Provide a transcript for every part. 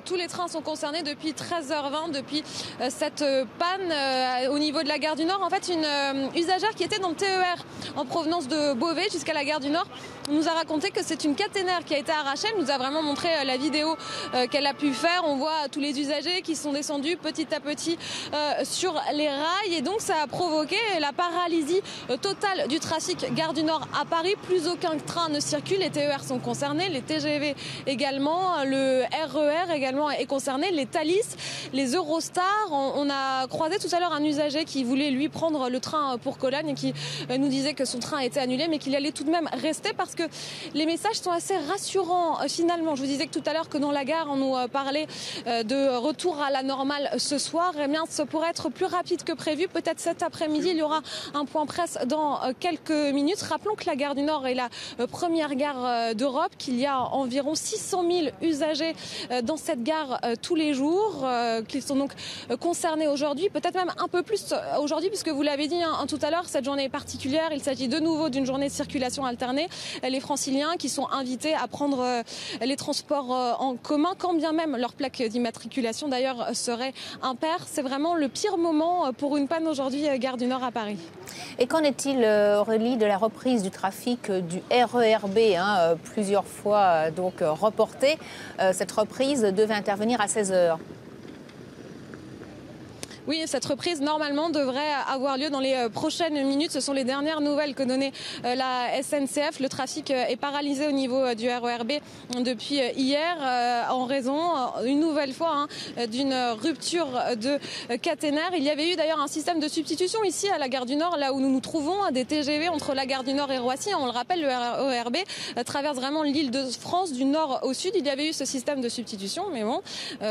Tous les trains sont concernés depuis 13h20, depuis cette panne au niveau de la gare du Nord. En fait, une usagère qui était dans le TER en provenance de Beauvais jusqu'à la gare du Nord nous a raconté que c'est une caténaire qui a été arrachée. Elle nous a vraiment montré la vidéo qu'elle a pu faire. On voit tous les usagers qui sont descendus petit à petit sur les rails. Et donc, ça a provoqué la paralysie totale du trafic gare du Nord à Paris. Plus aucun train ne circule. Les TER sont concernés, les TGV également, le RER également est concerné, les Thalys, les Eurostars. On a croisé tout à l'heure un usager qui voulait lui prendre le train pour Cologne et qui nous disait que son train a été annulé mais qu'il allait tout de même rester parce que les messages sont assez rassurants finalement. Je vous disais que tout à l'heure que dans la gare on nous parlait de retour à la normale ce soir. Eh bien, ça pourrait être plus rapide que prévu. Peut-être cet après-midi, il y aura un point presse dans quelques minutes. Rappelons que la gare du Nord est la première gare d'Europe, qu'il y a environ 600 000 usagers dans cette gare tous les jours, qu'ils sont donc concernés aujourd'hui, peut-être même un peu plus aujourd'hui, puisque vous l'avez dit tout à l'heure, cette journée est particulière. Il s'agit de nouveau d'une journée de circulation alternée. Les franciliens qui sont invités à prendre les transports en commun, quand bien même leur plaque d'immatriculation d'ailleurs serait impair. C'est vraiment le pire moment pour une panne aujourd'hui, gare du Nord à Paris. Et qu'en est-il, Aurélie, de la reprise du trafic du RERB, plusieurs fois donc reporté? Cette reprise devait intervenir à 16h. Oui, cette reprise, normalement, devrait avoir lieu dans les prochaines minutes. Ce sont les dernières nouvelles que donnait la SNCF. Le trafic est paralysé au niveau du RERB depuis hier en raison, une nouvelle fois, d'une rupture de caténaire. Il y avait eu d'ailleurs un système de substitution ici à la gare du Nord, là où nous nous trouvons, des TGV entre la gare du Nord et Roissy. On le rappelle, le RERB traverse vraiment l'île de France du nord au sud. Il y avait eu ce système de substitution, mais bon,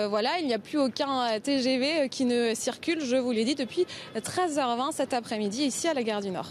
voilà, il n'y a plus aucun TGV qui ne circule. Je vous l'ai dit, depuis 13h20 cet après-midi ici à la gare du Nord.